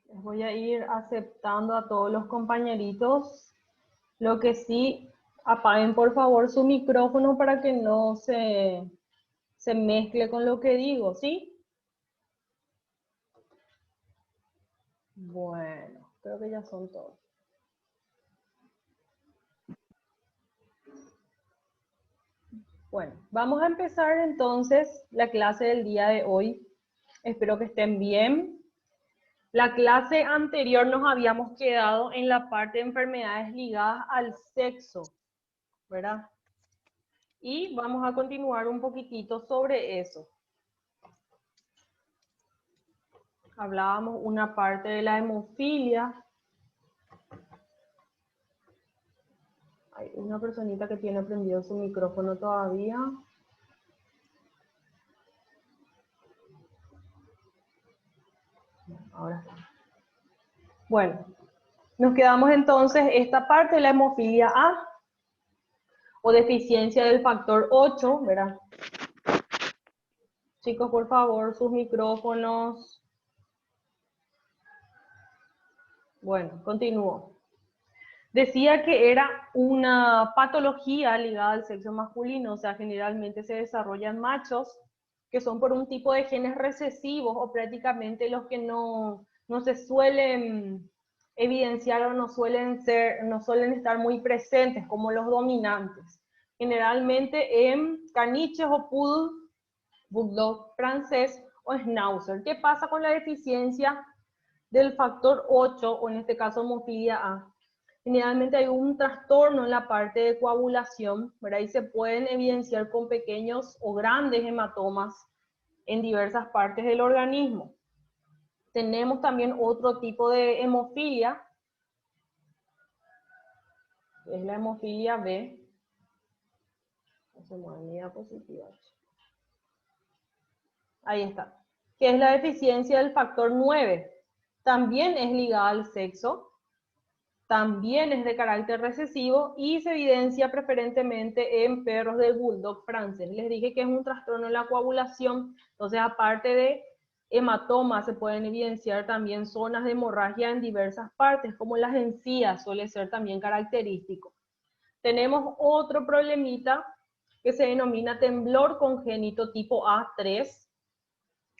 Les voy a ir aceptando a todos los compañeritos. Lo que sí, apaguen por favor su micrófono para que no se mezcle con lo que digo, ¿sí? Bueno, creo que ya son todos. Bueno, vamos a empezar entonces la clase del día de hoy. Espero que estén bien. La clase anterior nos habíamos quedado en la parte de enfermedades ligadas al sexo, ¿verdad? Y vamos a continuar un poquitito sobre eso. Hablábamos una parte de la hemofilia. Hay una personita que tiene prendido su micrófono todavía. Ahora está. Bueno, nos quedamos entonces esta parte de la hemofilia A o deficiencia del factor 8, ¿verdad? Chicos, por favor, sus micrófonos. Bueno, continúo. Decía que era una patología ligada al sexo masculino, o sea, generalmente se desarrollan machos que son por un tipo de genes recesivos o prácticamente los que no se suelen evidenciar o no suelen estar muy presentes como los dominantes. Generalmente en caniches o poodle, bulldog francés o schnauzer. ¿Qué pasa con la deficiencia del factor 8 o en este caso hemofilia A? Generalmente hay un trastorno en la parte de coagulación, ¿verdad? Y se pueden evidenciar con pequeños o grandes hematomas en diversas partes del organismo. Tenemos también otro tipo de hemofilia, que es la hemofilia B. Hacemos mi diapositiva. Ahí está. Que es la deficiencia del factor 9. También es ligada al sexo. También es de carácter recesivo y se evidencia preferentemente en perros del bulldog francés. Les dije que es un trastorno en la coagulación, entonces aparte de hematomas se pueden evidenciar también zonas de hemorragia en diversas partes, como las encías suele ser también característico. Tenemos otro problemita que se denomina temblor congénito tipo A3,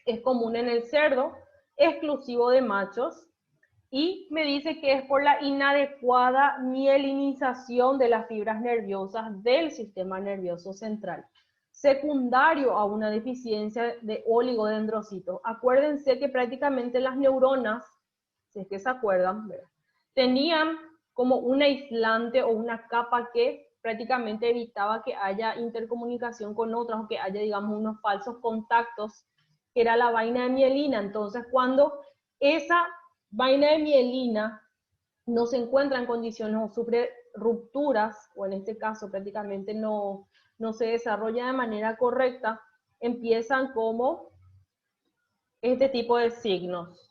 es común en el cerdo, exclusivo de machos, y me dice que es por la inadecuada mielinización de las fibras nerviosas del sistema nervioso central, secundario a una deficiencia de oligodendrocitos. Acuérdense que prácticamente las neuronas, si es que se acuerdan, tenían como un aislante o una capa que prácticamente evitaba que haya intercomunicación con otras o que haya, digamos, unos falsos contactos, que era la vaina de mielina. Entonces, cuando esa vaina de mielina no se encuentra en condiciones o sufre rupturas, o en este caso prácticamente no se desarrolla de manera correcta, empiezan como este tipo de signos.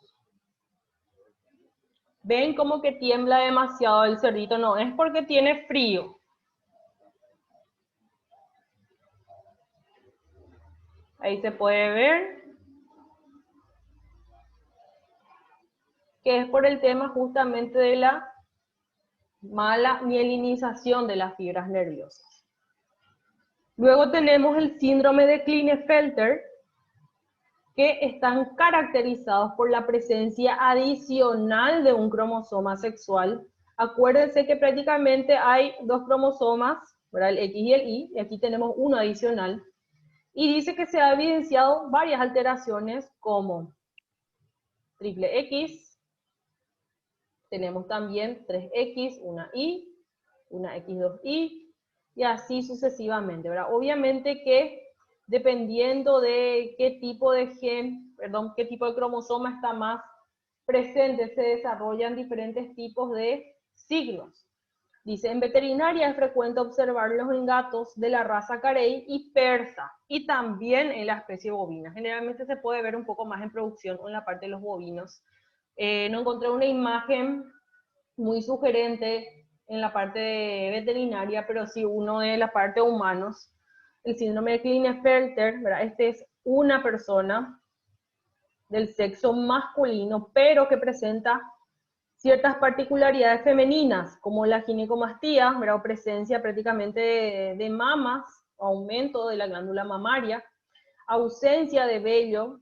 ¿Ven como que tiembla demasiado el cerdito? No, es porque tiene frío. Ahí se puede ver que es por el tema justamente de la mala mielinización de las fibras nerviosas. Luego tenemos el síndrome de Klinefelter, que están caracterizados por la presencia adicional de un cromosoma sexual. Acuérdense que prácticamente hay dos cromosomas, ¿verdad? El X y el Y, y aquí tenemos uno adicional. Y dice que se ha evidenciado varias alteraciones como triple X, tenemos también 3X, una Y, una X2Y, y así sucesivamente, ¿verdad? Obviamente que dependiendo de qué tipo de qué tipo de cromosoma está más presente, se desarrollan diferentes tipos de signos. Dice, en veterinaria es frecuente observarlos en gatos de la raza carey y persa, y también en la especie bovina. Generalmente se puede ver un poco más en producción o en la parte de los bovinos. No encontré una imagen muy sugerente en la parte de veterinaria, pero sí uno de la parte de humanos. El síndrome de Klinefelter, ¿verdad? Este es una persona del sexo masculino, pero que presenta ciertas particularidades femeninas, como la ginecomastía, ¿verdad? O presencia prácticamente de mamas, aumento de la glándula mamaria, ausencia de vello,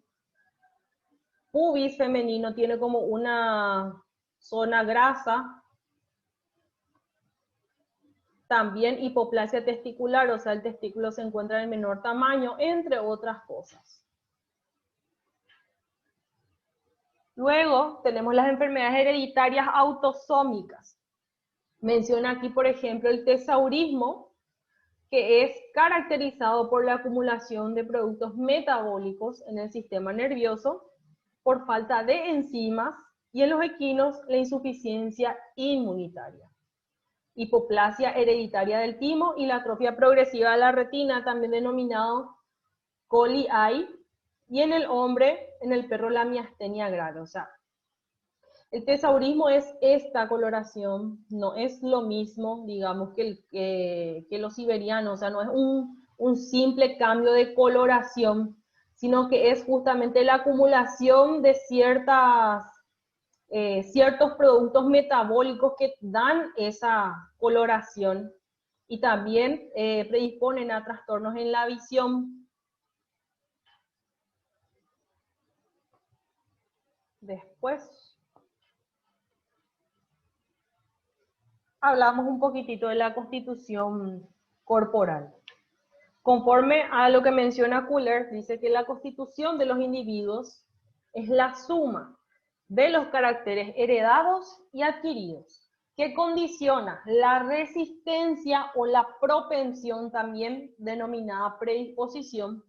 pubis femenino tiene como una zona grasa, también hipoplasia testicular, o sea, el testículo se encuentra en menor tamaño, entre otras cosas. Luego tenemos las enfermedades hereditarias autosómicas. Menciona aquí, por ejemplo, el tesaurismo, que es caracterizado por la acumulación de productos metabólicos en el sistema nervioso por falta de enzimas, y en los equinos la insuficiencia inmunitaria. Hipoplasia hereditaria del timo y la atrofia progresiva de la retina, también denominado coli-eye, y en el hombre, en el perro, la miastenia grave. O sea, el tesaurismo es esta coloración, no es lo mismo, digamos, que los siberianos, o sea, no es un simple cambio de coloración, sino que es justamente la acumulación de ciertos productos metabólicos que dan esa coloración y también predisponen a trastornos en la visión. Después hablamos un poquitito de la constitución corporal. Conforme a lo que menciona Kuller, dice que la constitución de los individuos es la suma de los caracteres heredados y adquiridos, que condiciona la resistencia o la propensión, también denominada predisposición,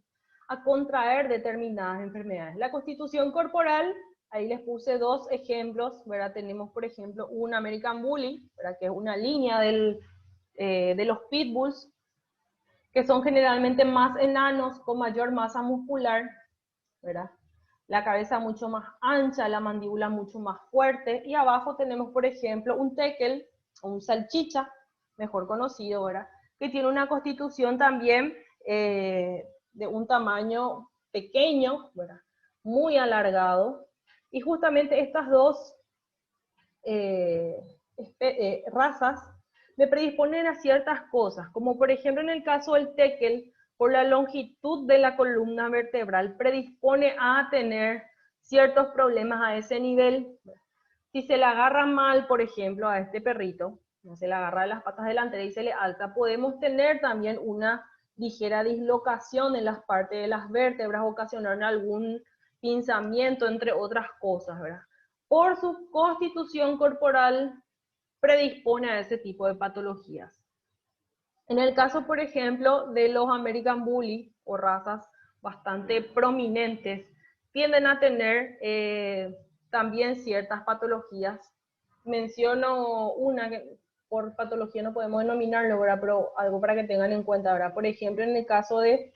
a contraer determinadas enfermedades. La constitución corporal, ahí les puse dos ejemplos, ¿verdad? Tenemos, por ejemplo, un American Bully, ¿verdad? Que es una línea de los pitbulls, que son generalmente más enanos, con mayor masa muscular, ¿verdad? La cabeza mucho más ancha, la mandíbula mucho más fuerte, y abajo tenemos, por ejemplo, un teckel, o un salchicha, mejor conocido, ¿verdad? Que tiene una constitución también de un tamaño pequeño, ¿verdad? Muy alargado, y justamente estas dos razas me predisponen a ciertas cosas, como por ejemplo en el caso del teckel, por la longitud de la columna vertebral, predispone a tener ciertos problemas a ese nivel. Si se le agarra mal, por ejemplo, a este perrito, no se le agarra de las patas delanteras y se le alza, podemos tener también una ligera dislocación en las partes de las vértebras, ocasionar algún pinzamiento, entre otras cosas, ¿verdad? Por su constitución corporal predispone a ese tipo de patologías. En el caso, por ejemplo, de los American Bully, o razas bastante prominentes, tienden a tener también ciertas patologías. Menciono una que por patología no podemos denominarlo, ¿verdad? Pero algo para que tengan en cuenta, ¿verdad? Por ejemplo, en el caso de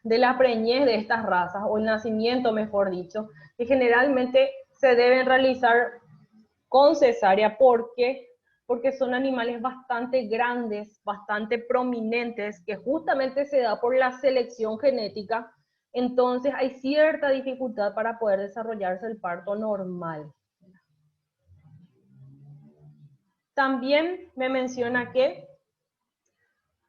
la preñez de estas razas, o el nacimiento, mejor dicho, que generalmente se deben realizar con cesárea porque son animales bastante grandes, bastante prominentes, que justamente se da por la selección genética. Entonces hay cierta dificultad para poder desarrollarse el parto normal. También me menciona que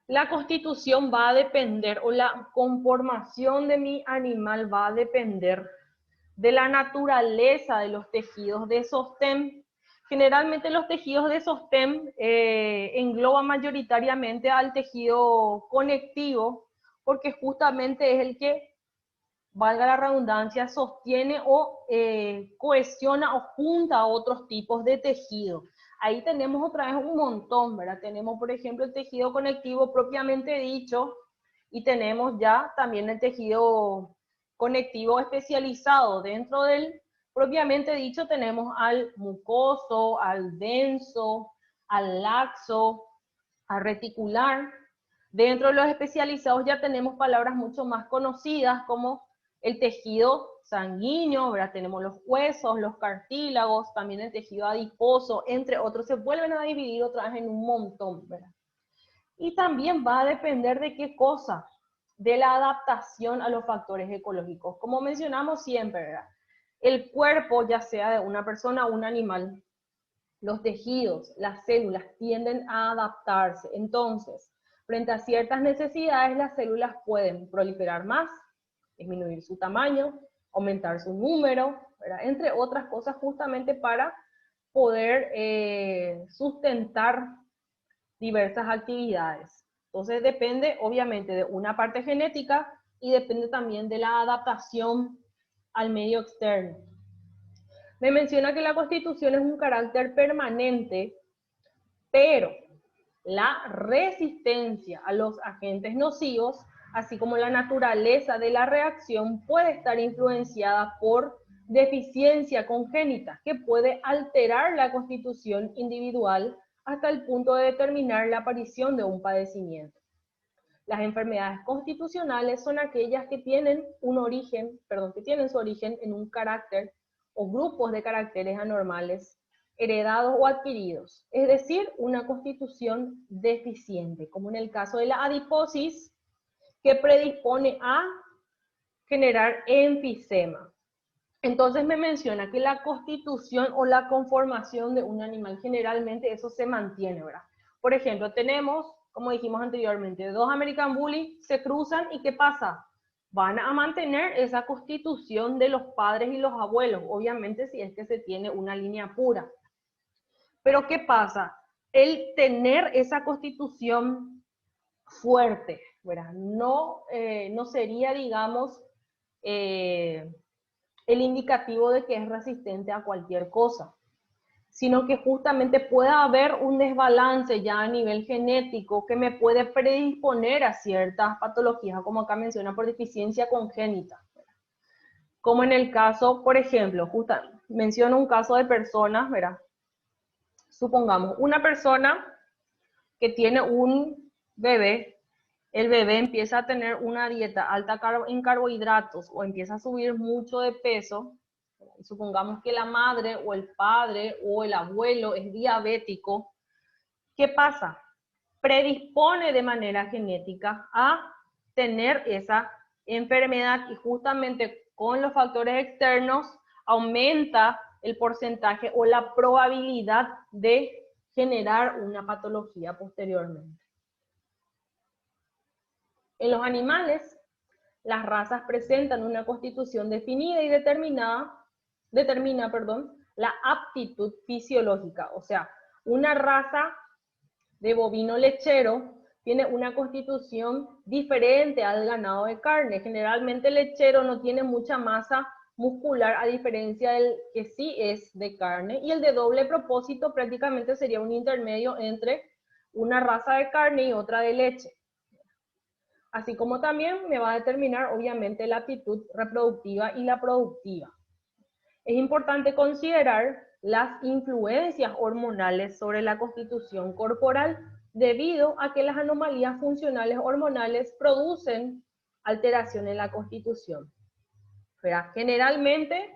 la constitución va a depender, o la conformación de mi animal va a depender de la naturaleza de los tejidos de sostén. Generalmente los tejidos de sostén engloban mayoritariamente al tejido conectivo, porque justamente es el que, valga la redundancia, sostiene o cohesiona o junta a otros tipos de tejido. Ahí tenemos otra vez un montón, ¿verdad? Tenemos, por ejemplo, el tejido conectivo propiamente dicho, y tenemos ya también el tejido conectivo especializado. Dentro del propiamente dicho tenemos al mucoso, al denso, al laxo, al reticular. Dentro de los especializados ya tenemos palabras mucho más conocidas como el tejido sanguíneo, ¿verdad? Tenemos los huesos, los cartílagos, también el tejido adiposo, entre otros. Se vuelven a dividir otra vez en un montón, ¿verdad? Y también va a depender de qué cosa. de la adaptación a los factores ecológicos. Como mencionamos siempre, ¿verdad? El cuerpo, ya sea de una persona o un animal, los tejidos, las células tienden a adaptarse. Entonces, frente a ciertas necesidades, las células pueden proliferar más, disminuir su tamaño, aumentar su número, ¿verdad? Entre otras cosas, justamente para poder sustentar diversas actividades. Entonces depende obviamente de una parte genética y depende también de la adaptación al medio externo. Me menciona que la constitución es un carácter permanente, pero la resistencia a los agentes nocivos, así como la naturaleza de la reacción, puede estar influenciada por deficiencia congénita, que puede alterar la constitución individual hasta el punto de determinar la aparición de un padecimiento. Las enfermedades constitucionales son aquellas que tienen su origen en un carácter o grupos de caracteres anormales heredados o adquiridos, es decir, una constitución deficiente, como en el caso de la adiposis, que predispone a generar enfisema. Entonces me menciona que la constitución o la conformación de un animal, generalmente eso se mantiene, ¿verdad? Por ejemplo, tenemos, como dijimos anteriormente, dos American Bully se cruzan y ¿qué pasa? Van a mantener esa constitución de los padres y los abuelos, obviamente si es que se tiene una línea pura. Pero ¿qué pasa? El tener esa constitución fuerte, ¿verdad? No sería, digamos, el indicativo de que es resistente a cualquier cosa, sino que justamente puede haber un desbalance ya a nivel genético que me puede predisponer a ciertas patologías, como acá menciona, por deficiencia congénita. Como en el caso, por ejemplo, menciono un caso de personas, ¿verdad? Supongamos, una persona que tiene un bebé, el bebé empieza a tener una dieta alta en carbohidratos o empieza a subir mucho de peso, supongamos que la madre o el padre o el abuelo es diabético, ¿qué pasa? Predispone de manera genética a tener esa enfermedad y justamente con los factores externos aumenta el porcentaje o la probabilidad de generar una patología posteriormente. En los animales, las razas presentan una constitución definida y determina la aptitud fisiológica. O sea, una raza de bovino lechero tiene una constitución diferente al ganado de carne. Generalmente el lechero no tiene mucha masa muscular, a diferencia del que sí es de carne, y el de doble propósito prácticamente sería un intermedio entre una raza de carne y otra de leche. Así como también me va a determinar obviamente la aptitud reproductiva y la productiva. Es importante considerar las influencias hormonales sobre la constitución corporal, debido a que las anomalías funcionales hormonales producen alteración en la constitución. Pero generalmente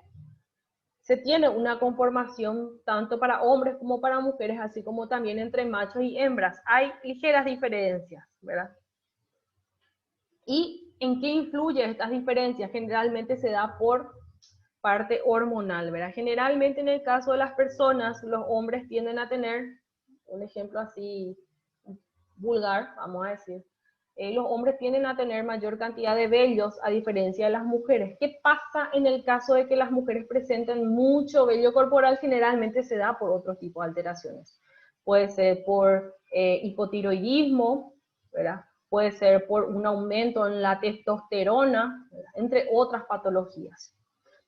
se tiene una conformación tanto para hombres como para mujeres, así como también entre machos y hembras. Hay ligeras diferencias, ¿verdad? ¿Y en qué influyen estas diferencias? Generalmente se da por parte hormonal, ¿verdad? Generalmente en el caso de las personas, los hombres tienden a tener, un ejemplo así vulgar, vamos a decir, los hombres tienden a tener mayor cantidad de vellos a diferencia de las mujeres. ¿Qué pasa en el caso de que las mujeres presenten mucho vello corporal? Generalmente se da por otro tipo de alteraciones. Puede ser por hipotiroidismo, ¿verdad? Puede ser por un aumento en la testosterona, ¿verdad? Entre otras patologías.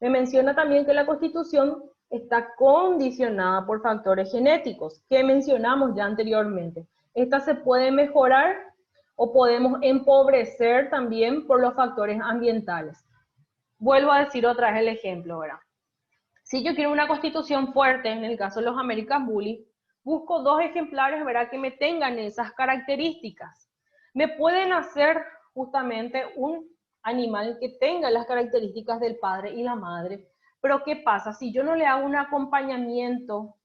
Me menciona también que la constitución está condicionada por factores genéticos, que mencionamos ya anteriormente. Esta se puede mejorar o podemos empobrecer también por los factores ambientales. Vuelvo a decir otra vez el ejemplo, ¿verdad? Si yo quiero una constitución fuerte, en el caso de los American Bully, busco dos ejemplares, ¿verdad?, que me tengan esas características. Me pueden hacer justamente un animal que tenga las características del padre y la madre, pero ¿qué pasa? Si yo no le hago un acompañamiento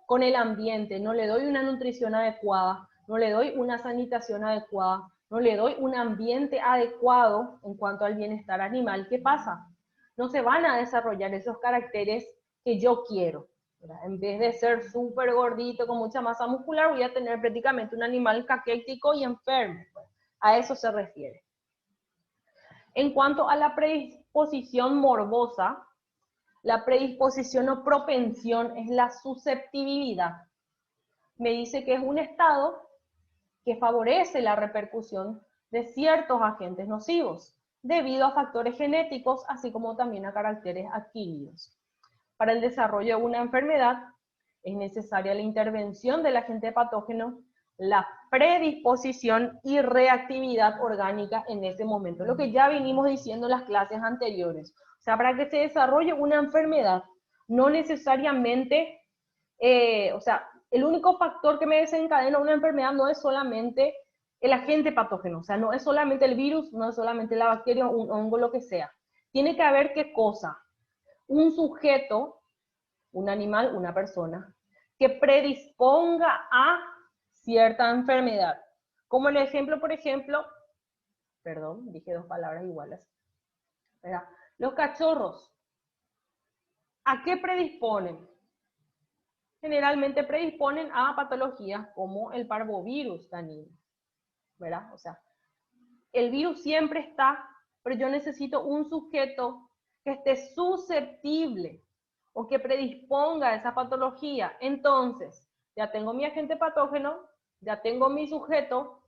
con el ambiente, no le doy una nutrición adecuada, no le doy una sanitación adecuada, no le doy un ambiente adecuado en cuanto al bienestar animal, ¿qué pasa? No se van a desarrollar esos caracteres que yo quiero, ¿verdad? En vez de ser súper gordito con mucha masa muscular, voy a tener prácticamente un animal caquético y enfermo. A eso se refiere. En cuanto a la predisposición morbosa, la predisposición o propensión es la susceptibilidad. Me dice que es un estado que favorece la repercusión de ciertos agentes nocivos, debido a factores genéticos, así como también a caracteres adquiridos. Para el desarrollo de una enfermedad, es necesaria la intervención del agente patógeno, la predisposición y reactividad orgánica en ese momento. Lo que ya vinimos diciendo en las clases anteriores. O sea, para que se desarrolle una enfermedad, no necesariamente, o sea, el único factor que me desencadena una enfermedad no es solamente el agente patógeno, o sea, no es solamente el virus, no es solamente la bacteria, un hongo, lo que sea. Tiene que haber qué cosa, un sujeto, un animal, una persona, que predisponga a cierta enfermedad. Como el ejemplo, por ejemplo, perdón, dije dos palabras iguales, ¿verdad? Los cachorros, ¿a qué predisponen? Generalmente predisponen a patologías como el parvovirus canino, ¿verdad? O sea, el virus siempre está, pero yo necesito un sujeto que esté susceptible o que predisponga a esa patología. Entonces, ya tengo mi agente patógeno, ya tengo mi sujeto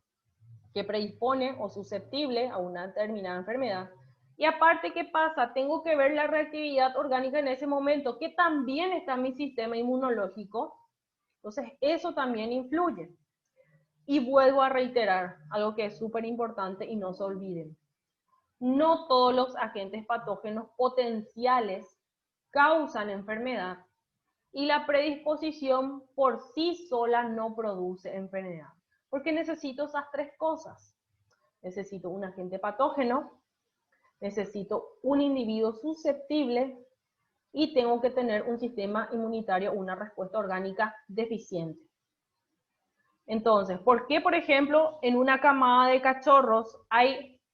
que predispone o susceptible a una determinada enfermedad. Y aparte, ¿qué pasa? Tengo que ver la reactividad orgánica en ese momento, que también está mi sistema inmunológico. Entonces, eso también influye. Y vuelvo a reiterar algo que es súper importante y no se olviden. No todos los agentes patógenos potenciales causan enfermedad y la predisposición por sí sola no produce enfermedad. Porque necesito esas tres cosas. Necesito un agente patógeno, necesito un individuo susceptible y tengo que tener un sistema inmunitario, una respuesta orgánica deficiente. Entonces, ¿por qué, por ejemplo, en una camada de cachorros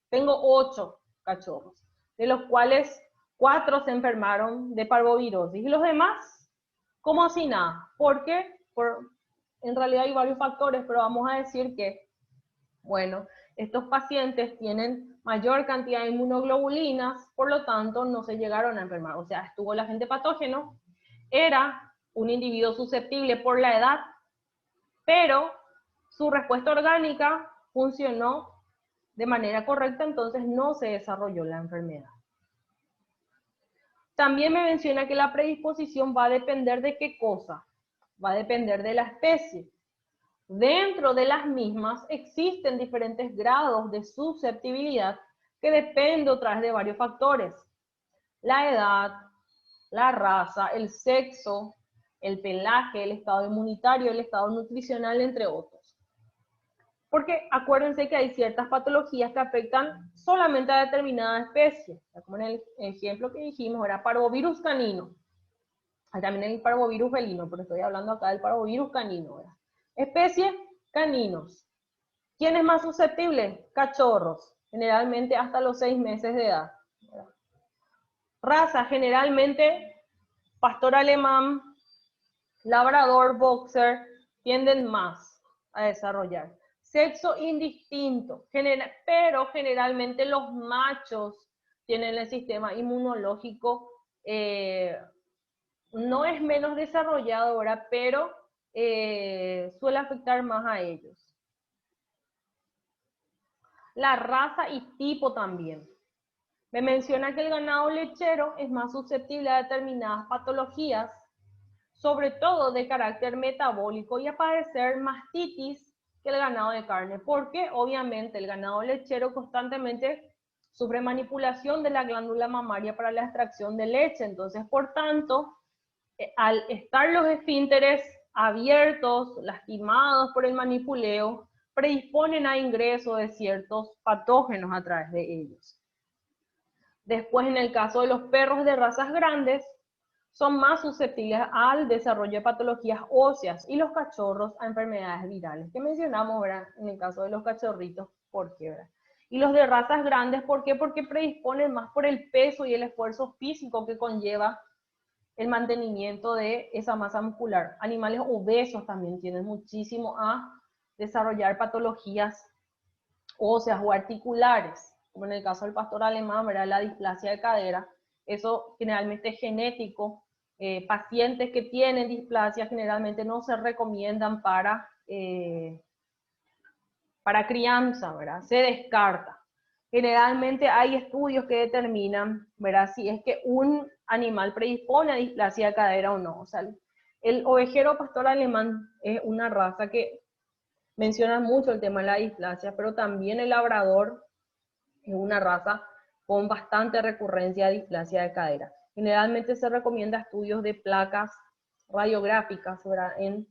tengo 8 cachorros, de los cuales 4 se enfermaron de parvovirosis y los demás, como si nada? ¿Por qué? En realidad hay varios factores, pero vamos a decir que, bueno, estos pacientes tienen mayor cantidad de inmunoglobulinas, por lo tanto no se llegaron a enfermar. O sea, estuvo el agente patógeno, era un individuo susceptible por la edad, pero su respuesta orgánica funcionó de manera correcta, entonces no se desarrolló la enfermedad. También me menciona que la predisposición va a depender de qué cosa, va a depender de la especie. Dentro de las mismas existen diferentes grados de susceptibilidad que dependen otra vez de varios factores. La edad, la raza, el sexo, el pelaje, el estado inmunitario, el estado nutricional, entre otros. Porque acuérdense que hay ciertas patologías que afectan solamente a determinada especie. Como en el ejemplo que dijimos, era parvovirus canino. Hay también el parvovirus felino, pero estoy hablando acá del parvovirus canino, ¿verdad? Especie, caninos. ¿Quién es más susceptible? Cachorros, generalmente hasta los 6 meses de edad. Raza, generalmente pastor alemán, labrador, boxer, tienden más a desarrollar. Sexo indistinto, pero generalmente los machos tienen el sistema inmunológico, no es menos desarrollado ahora, pero suele afectar más a ellos. La raza y tipo también. Me menciona que el ganado lechero es más susceptible a determinadas patologías, sobre todo de carácter metabólico, y a padecer mastitis que el ganado de carne, porque obviamente el ganado lechero constantemente sufre manipulación de la glándula mamaria para la extracción de leche. Entonces, por tanto, al estar los esfínteres abiertos, lastimados por el manipuleo, predisponen a ingreso de ciertos patógenos a través de ellos. Después, en el caso de los perros de razas grandes, son más susceptibles al desarrollo de patologías óseas y los cachorros a enfermedades virales, que mencionamos, ¿verdad? En el caso de los cachorritos, ¿por qué, verdad? Y los de razas grandes, ¿por qué? Porque predisponen más por el peso y el esfuerzo físico que conlleva el mantenimiento de esa masa muscular. Animales obesos también tienden muchísimo a desarrollar patologías óseas o articulares, como en el caso del pastor alemán, ¿verdad? La displasia de cadera. Eso generalmente es genético. Pacientes que tienen displasia generalmente no se recomiendan para crianza, ¿verdad? Se descarta. Generalmente hay estudios que determinan, ¿verdad? Si es que un animal predispone a displasia de cadera o no. O sea, el ovejero pastor alemán es una raza que menciona mucho el tema de la displasia, pero también el labrador es una raza con bastante recurrencia de displasia de cadera. Generalmente se recomienda estudios de placas radiográficas, ¿verdad? En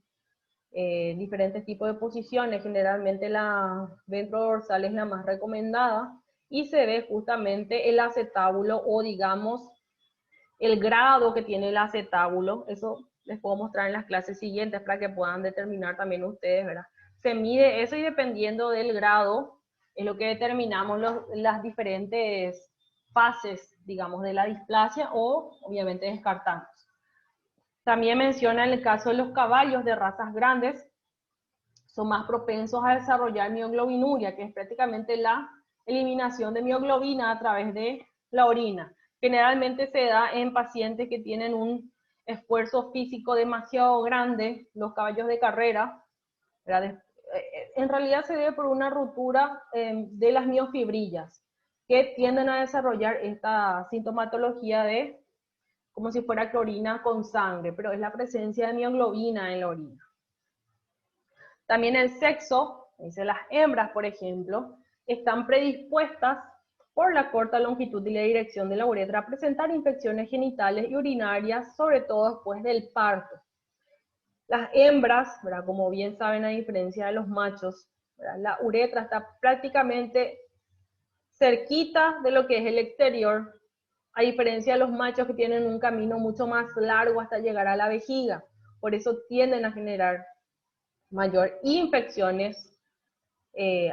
diferentes tipos de posiciones. Generalmente la ventrodorsal es la más recomendada y se ve justamente el acetábulo o digamos el grado que tiene el acetábulo. Eso les puedo mostrar en las clases siguientes para que puedan determinar también ustedes, ¿verdad? Se mide eso y dependiendo del grado es lo que determinamos las diferentes fases, digamos, de la displasia o obviamente descartamos. También menciona en el caso de los caballos de razas grandes, son más propensos a desarrollar mioglobinuria, que es prácticamente la eliminación de mioglobina a través de la orina. Generalmente se da en pacientes que tienen un esfuerzo físico demasiado grande, los caballos de carrera, ¿verdad? En realidad se debe por una ruptura de las miofibrillas, que tienden a desarrollar esta sintomatología de como si fuera clorina con sangre, pero es la presencia de mioglobina en la orina. También el sexo, dice las hembras, por ejemplo, están predispuestas por la corta longitud y la dirección de la uretra a presentar infecciones genitales y urinarias, sobre todo después del parto. Las hembras, ¿verdad? Como bien saben, a diferencia de los machos, ¿verdad? La uretra está prácticamente cerquita de lo que es el exterior, a diferencia de los machos que tienen un camino mucho más largo hasta llegar a la vejiga. Por eso tienden a generar mayor infecciones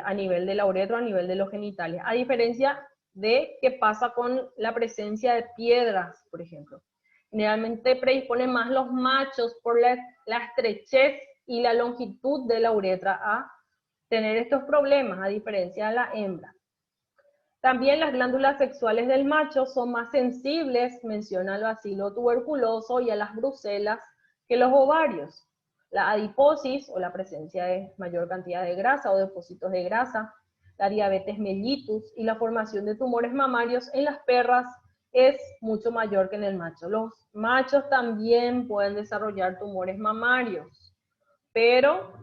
a nivel de la uretra, a nivel de los genitales, a diferencia de qué pasa con la presencia de piedras, por ejemplo. Generalmente predisponen más los machos por la estrechez y la longitud de la uretra a tener estos problemas, a diferencia de la hembra. También las glándulas sexuales del macho son más sensibles, menciona al bacilo tuberculoso y a las brucelas, que los ovarios. La adiposis, o la presencia de mayor cantidad de grasa o depósitos de grasa, la diabetes mellitus y la formación de tumores mamarios en las perras es mucho mayor que en el macho. Los machos también pueden desarrollar tumores mamarios, pero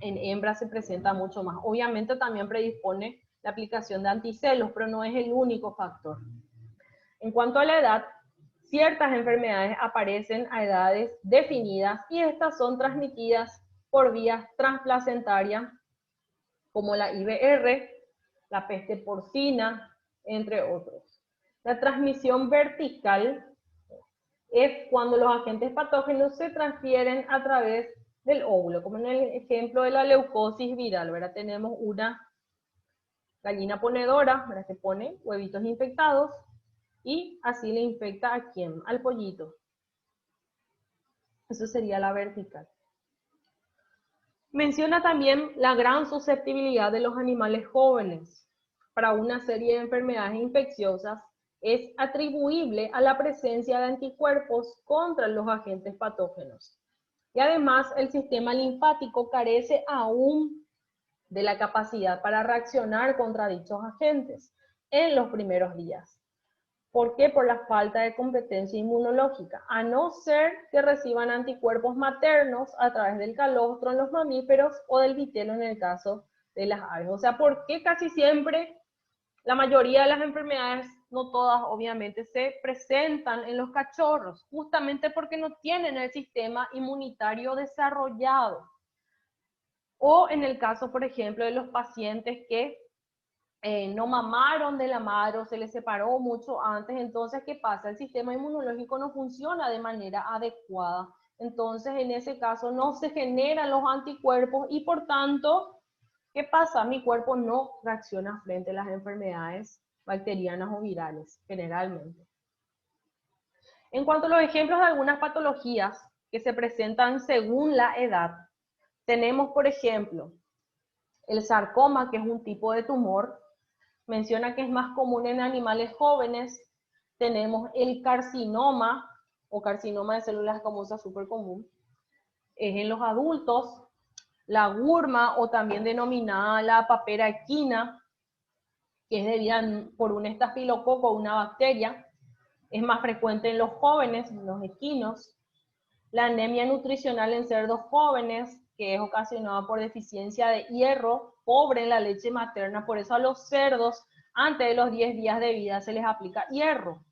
en hembras se presenta mucho más. Obviamente también predispone la aplicación de anticelos, pero no es el único factor. En cuanto a la edad, ciertas enfermedades aparecen a edades definidas y estas son transmitidas por vías transplacentarias como la IBR, la peste porcina, entre otros. La transmisión vertical es cuando los agentes patógenos se transfieren a través del óvulo, como en el ejemplo de la leucosis viral, ¿verdad? Tenemos una gallina ponedora, ¿verdad? Que pone huevitos infectados y así le infecta a quién, al pollito. Eso sería la vertical. Menciona también la gran susceptibilidad de los animales jóvenes para una serie de enfermedades infecciosas. Es atribuible a la presencia de anticuerpos contra los agentes patógenos. Y además el sistema linfático carece aún de la capacidad para reaccionar contra dichos agentes en los primeros días. ¿Por qué? Por la falta de competencia inmunológica, a no ser que reciban anticuerpos maternos a través del calostro en los mamíferos o del vitelo en el caso de las aves. O sea, ¿por qué casi siempre la mayoría de las enfermedades, no todas obviamente, se presentan en los cachorros? Justamente porque no tienen el sistema inmunitario desarrollado. O en el caso, por ejemplo, de los pacientes que no mamaron de la madre o se les separó mucho antes, entonces, ¿qué pasa? El sistema inmunológico no funciona de manera adecuada. Entonces, en ese caso, no se generan los anticuerpos y, por tanto, ¿qué pasa? Mi cuerpo no reacciona frente a las enfermedades bacterianas o virales, generalmente. En cuanto a los ejemplos de algunas patologías que se presentan según la edad, tenemos, por ejemplo, el sarcoma, que es un tipo de tumor. Menciona que es más común en animales jóvenes. Tenemos el carcinoma, o carcinoma de células escamosas súper común. Es en los adultos. La gurma, o también denominada la papera equina, que es debida por un estafilococo, una bacteria. Es más frecuente en los jóvenes, en los equinos. La anemia nutricional en cerdos jóvenes, que es ocasionada por deficiencia de hierro, pobre en la leche materna. Por eso a los cerdos, antes de los 10 días de vida, se les aplica hierro.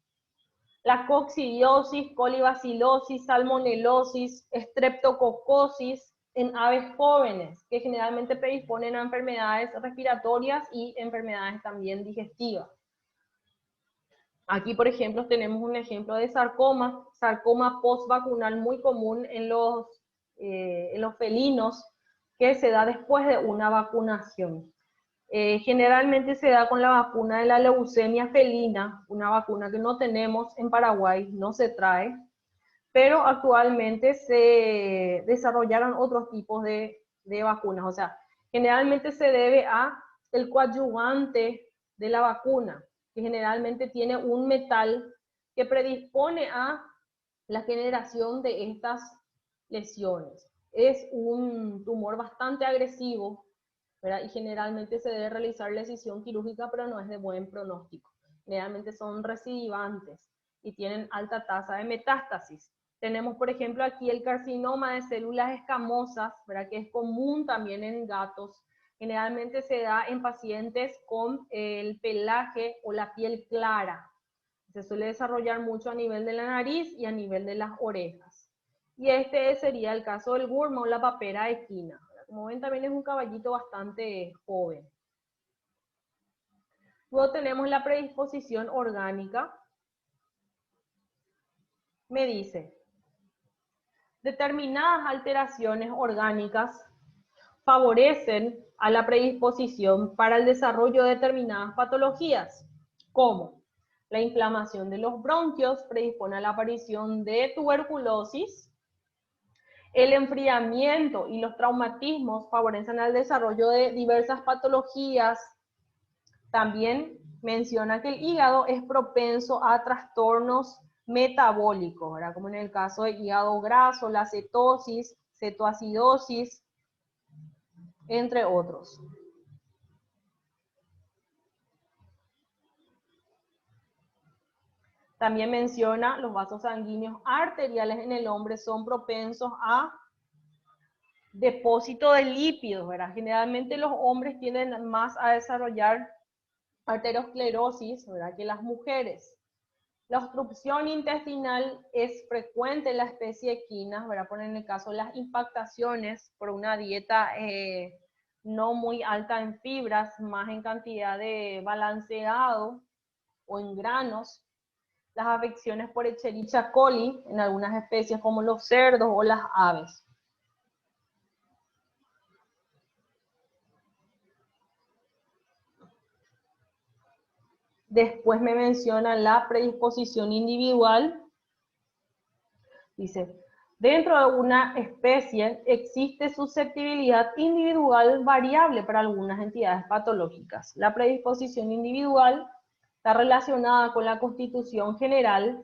La coccidiosis, colibacilosis, salmonelosis, streptococosis en aves jóvenes, que generalmente predisponen a enfermedades respiratorias y enfermedades también digestivas. Aquí, por ejemplo, tenemos un ejemplo de sarcoma postvacunal muy común en los felinos, que se da después de una vacunación. Generalmente se da con la vacuna de la leucemia felina, una vacuna que no tenemos en Paraguay, no se trae, pero actualmente se desarrollaron otros tipos de vacunas. O sea, generalmente se debe a el coadyuvante de la vacuna, que generalmente tiene un metal que predispone a la generación de estas lesiones. Es un tumor bastante agresivo, ¿verdad? Y generalmente se debe realizar la decisión quirúrgica, pero no es de buen pronóstico. Generalmente son recidivantes y tienen alta tasa de metástasis. Tenemos, por ejemplo, aquí el carcinoma de células escamosas, ¿verdad? Que es común también en gatos. Generalmente se da en pacientes con el pelaje o la piel clara. Se suele desarrollar mucho a nivel de la nariz y a nivel de las orejas. Y este sería el caso del gurma o la papera equina. Como ven, también es un caballito bastante joven. Luego tenemos la predisposición orgánica. Me dice, determinadas alteraciones orgánicas favorecen a la predisposición para el desarrollo de determinadas patologías, como la inflamación de los bronquios predispone a la aparición de tuberculosis. El enfriamiento y los traumatismos favorecen al desarrollo de diversas patologías. También menciona que el hígado es propenso a trastornos metabólicos, ¿verdad? Como en el caso de hígado graso, la cetosis, cetoacidosis, entre otros. También menciona los vasos sanguíneos arteriales en el hombre son propensos a depósito de lípidos, ¿verdad? Generalmente los hombres tienden más a desarrollar arteriosclerosis, ¿verdad?, que las mujeres. La obstrucción intestinal es frecuente en la especie equina, ¿verdad? Por en el caso de las impactaciones por una dieta no muy alta en fibras, más en cantidad de balanceado o en granos. Las afecciones por Escherichia coli en algunas especies como los cerdos o las aves. Después me menciona la predisposición individual. Dice, dentro de una especie existe susceptibilidad individual variable para algunas entidades patológicas. La predisposición individual está relacionada con la constitución general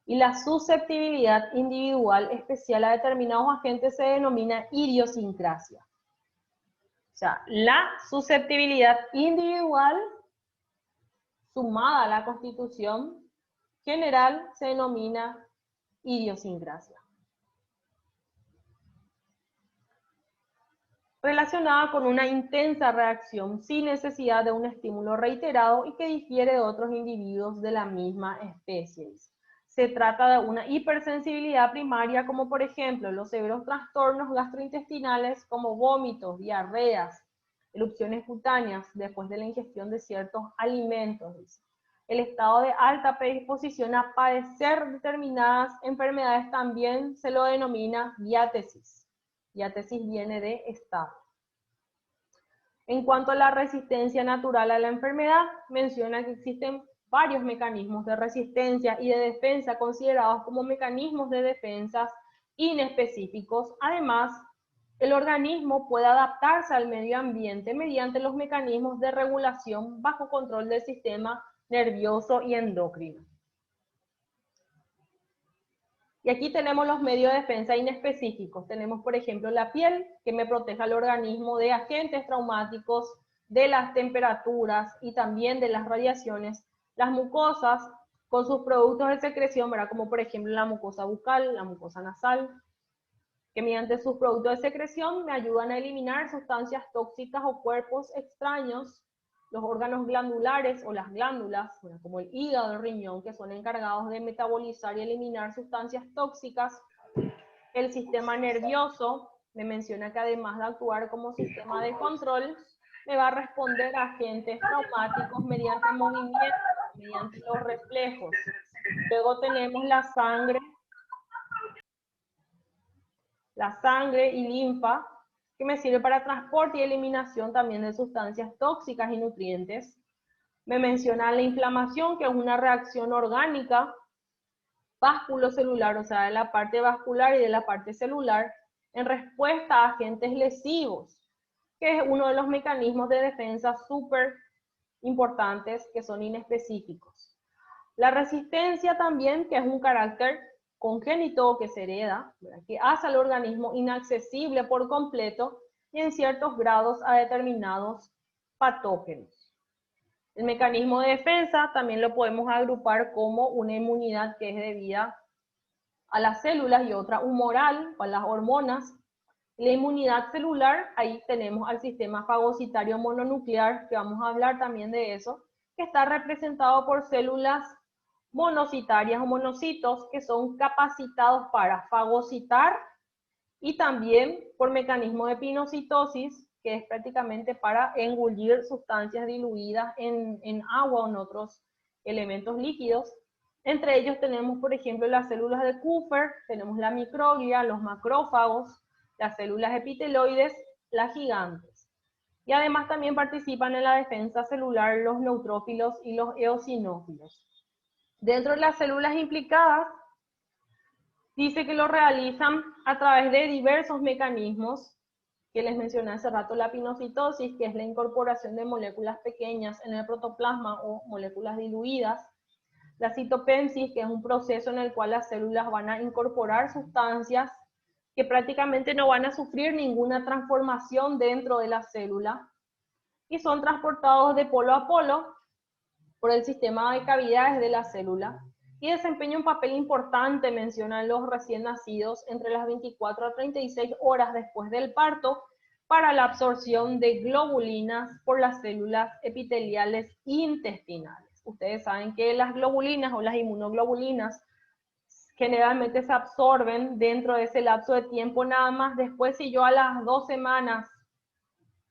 y la susceptibilidad individual especial a determinados agentes se denomina idiosincrasia. O sea, la susceptibilidad individual sumada a la constitución general se denomina idiosincrasia. Relacionada con una intensa reacción sin necesidad de un estímulo reiterado y que difiere de otros individuos de la misma especie. Se trata de una hipersensibilidad primaria, como por ejemplo los severos trastornos gastrointestinales como vómitos, diarreas, erupciones cutáneas después de la ingestión de ciertos alimentos, dice. El estado de alta predisposición a padecer determinadas enfermedades también se lo denomina diátesis. Diátesis viene de estado. En cuanto a la resistencia natural a la enfermedad, menciona que existen varios mecanismos de resistencia y de defensa considerados como mecanismos de defensa inespecíficos. Además, el organismo puede adaptarse al medio ambiente mediante los mecanismos de regulación bajo control del sistema nervioso y endocrino. Y aquí tenemos los medios de defensa inespecíficos. Tenemos, por ejemplo, la piel, que me protege al organismo de agentes traumáticos, de las temperaturas y también de las radiaciones. Las mucosas, con sus productos de secreción, ¿verdad? Como por ejemplo la mucosa bucal, la mucosa nasal, que mediante sus productos de secreción me ayudan a eliminar sustancias tóxicas o cuerpos extraños. Los órganos glandulares o las glándulas, como el hígado, el riñón, que son encargados de metabolizar y eliminar sustancias tóxicas. El sistema nervioso me menciona que además de actuar como sistema de control, me va a responder a agentes traumáticos mediante movimientos, mediante los reflejos. Luego tenemos la sangre y linfa, que me sirve para transporte y eliminación también de sustancias tóxicas y nutrientes. Me menciona la inflamación, que es una reacción orgánica vasculocelular, o sea, de la parte vascular y de la parte celular, en respuesta a agentes lesivos, que es uno de los mecanismos de defensa súper importantes que son inespecíficos. La resistencia también, que es un carácter congénito que se hereda, ¿verdad? Que hace al organismo inaccesible por completo y en ciertos grados a determinados patógenos. El mecanismo de defensa también lo podemos agrupar como una inmunidad que es debida a las células y otra humoral, o a las hormonas. La inmunidad celular, ahí tenemos al sistema fagocitario mononuclear, que vamos a hablar también de eso, que está representado por células monocitarias o monocitos que son capacitados para fagocitar y también por mecanismo de pinocitosis, que es prácticamente para engullir sustancias diluidas en agua o en otros elementos líquidos. Entre ellos tenemos, por ejemplo, las células de Kupffer, tenemos la microglia, los macrófagos, las células epiteloides, las gigantes. Y además también participan en la defensa celular los neutrófilos y los eosinófilos. Dentro de las células implicadas, dice que lo realizan a través de diversos mecanismos, que les mencioné hace rato, la pinocitosis, que es la incorporación de moléculas pequeñas en el protoplasma o moléculas diluidas, la citopensis, que es un proceso en el cual las células van a incorporar sustancias que prácticamente no van a sufrir ninguna transformación dentro de la célula, y son transportados de polo a polo por el sistema de cavidades de la célula, y desempeña un papel importante, mencionan los recién nacidos, entre las 24 a 36 horas después del parto, para la absorción de globulinas por las células epiteliales intestinales. Ustedes saben que las globulinas o las inmunoglobulinas generalmente se absorben dentro de ese lapso de tiempo nada más. Después, si yo a las 2 semanas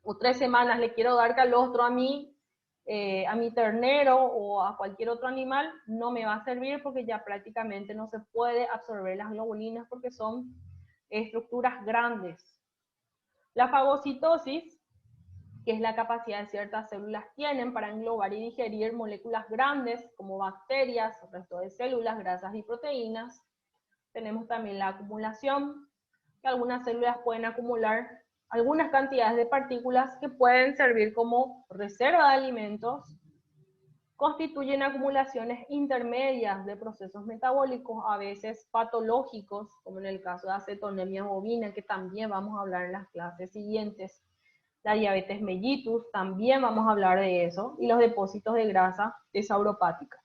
o 3 semanas le quiero dar calostro a mi ternero o a cualquier otro animal, no me va a servir porque ya prácticamente no se puede absorber las globulinas porque son estructuras grandes. La fagocitosis, que es la capacidad que ciertas células tienen para englobar y digerir moléculas grandes como bacterias, el resto de células, grasas y proteínas. Tenemos también la acumulación, que algunas células pueden acumular algunas cantidades de partículas que pueden servir como reserva de alimentos. Constituyen acumulaciones intermedias de procesos metabólicos, a veces patológicos, como en el caso de acetonemia bovina, que también vamos a hablar en las clases siguientes. La diabetes mellitus, también vamos a hablar de eso, y los depósitos de grasa sauropática.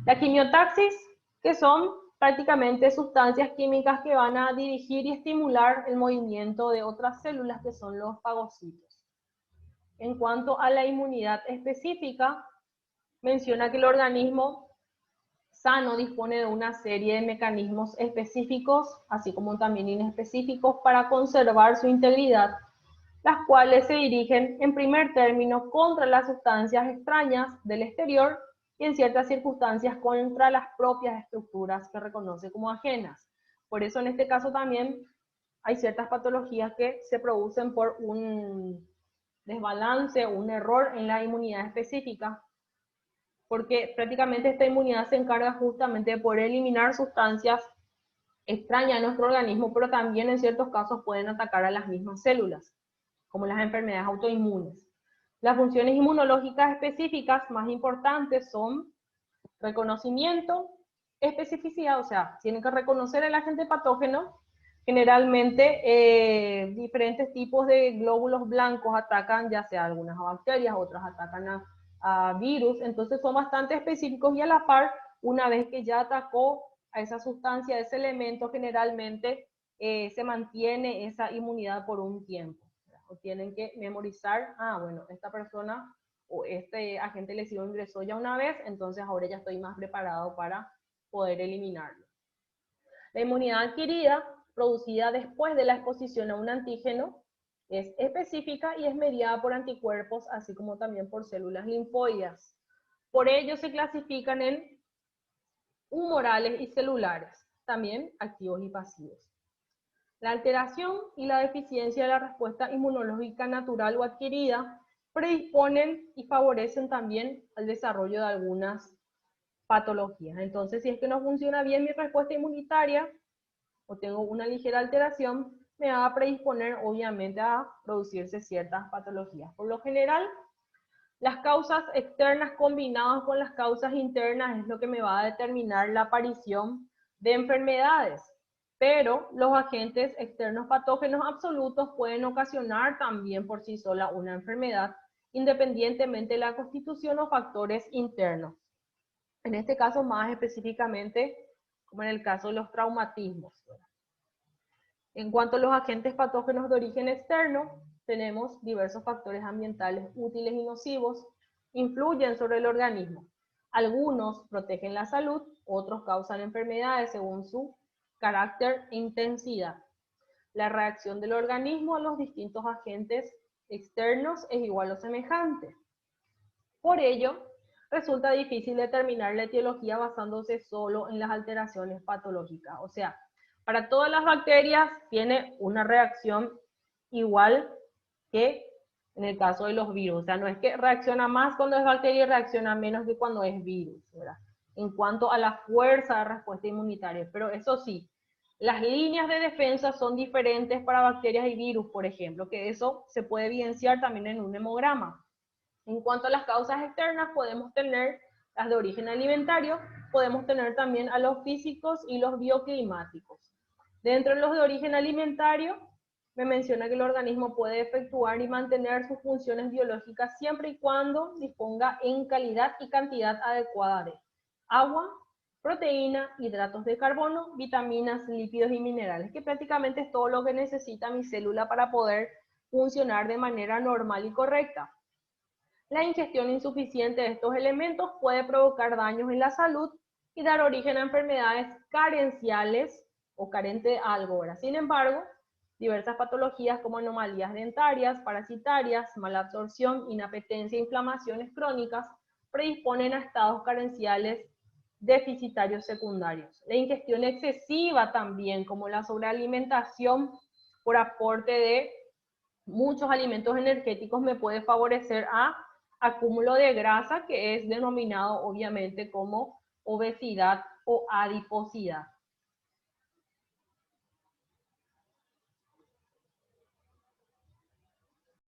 La quimiotaxis, que son prácticamente sustancias químicas que van a dirigir y estimular el movimiento de otras células, que son los fagocitos. En cuanto a la inmunidad específica, menciona que el organismo sano dispone de una serie de mecanismos específicos, así como también inespecíficos, para conservar su integridad. las cuales se dirigen en primer término contra las sustancias extrañas del exterior y en ciertas circunstancias contra las propias estructuras que reconoce como ajenas. Por eso en este caso también hay ciertas patologías que se producen por un desbalance, un error en la inmunidad específica, porque prácticamente esta inmunidad se encarga justamente de poder eliminar sustancias extrañas a nuestro organismo, pero también en ciertos casos pueden atacar a las mismas células, como las enfermedades autoinmunes. Las funciones inmunológicas específicas más importantes son reconocimiento, especificidad, o sea, tienen que reconocer el agente patógeno. Generalmente diferentes tipos de glóbulos blancos atacan ya sea algunas bacterias, otras atacan a virus, entonces son bastante específicos y a la par, una vez que ya atacó a esa sustancia, a ese elemento, generalmente se mantiene esa inmunidad por un tiempo. O tienen que memorizar, bueno, esta persona o este agente lesivo ingresó ya una vez, entonces ahora ya estoy más preparado para poder eliminarlo. La inmunidad adquirida, producida después de la exposición a un antígeno, es específica y es mediada por anticuerpos, así como también por células linfoides. Por ello se clasifican en humorales y celulares, también activos y pasivos. La alteración y la deficiencia de la respuesta inmunológica natural o adquirida predisponen y favorecen también el desarrollo de algunas patologías. Entonces, si es que no funciona bien mi respuesta inmunitaria o tengo una ligera alteración, me va a predisponer obviamente a producirse ciertas patologías. Por lo general, las causas externas combinadas con las causas internas es lo que me va a determinar la aparición de enfermedades. Pero los agentes externos patógenos absolutos pueden ocasionar también por sí sola una enfermedad, independientemente de la constitución o factores internos. En este caso más específicamente, como en el caso de los traumatismos. En cuanto a los agentes patógenos de origen externo, tenemos diversos factores ambientales útiles y nocivos, influyen sobre el organismo. Algunos protegen la salud, otros causan enfermedades según su carácter e intensidad. La reacción del organismo a los distintos agentes externos es igual o semejante. Por ello, resulta difícil determinar la etiología basándose solo en las alteraciones patológicas. O sea, para todas las bacterias tiene una reacción igual que en el caso de los virus. O sea, no es que reacciona más cuando es bacteria y reacciona menos que cuando es virus, ¿verdad? En cuanto a la fuerza de respuesta inmunitaria. Pero eso sí, las líneas de defensa son diferentes para bacterias y virus, por ejemplo, que eso se puede evidenciar también en un hemograma. En cuanto a las causas externas, podemos tener las de origen alimentario, podemos tener también a los físicos y los bioclimáticos. Dentro de los de origen alimentario, me menciona que el organismo puede efectuar y mantener sus funciones biológicas siempre y cuando disponga en calidad y cantidad adecuada de agua, proteína, hidratos de carbono, vitaminas, lípidos y minerales, que prácticamente es todo lo que necesita mi célula para poder funcionar de manera normal y correcta. La ingestión insuficiente de estos elementos puede provocar daños en la salud y dar origen a enfermedades carenciales o carente de algo. Sin embargo, diversas patologías como anomalías dentarias, parasitarias, mala absorción, inapetencia e inflamaciones crónicas predisponen a estados carenciales deficitarios secundarios. La ingestión excesiva también, como la sobrealimentación por aporte de muchos alimentos energéticos, me puede favorecer a acúmulo de grasa, que es denominado obviamente como obesidad o adiposidad.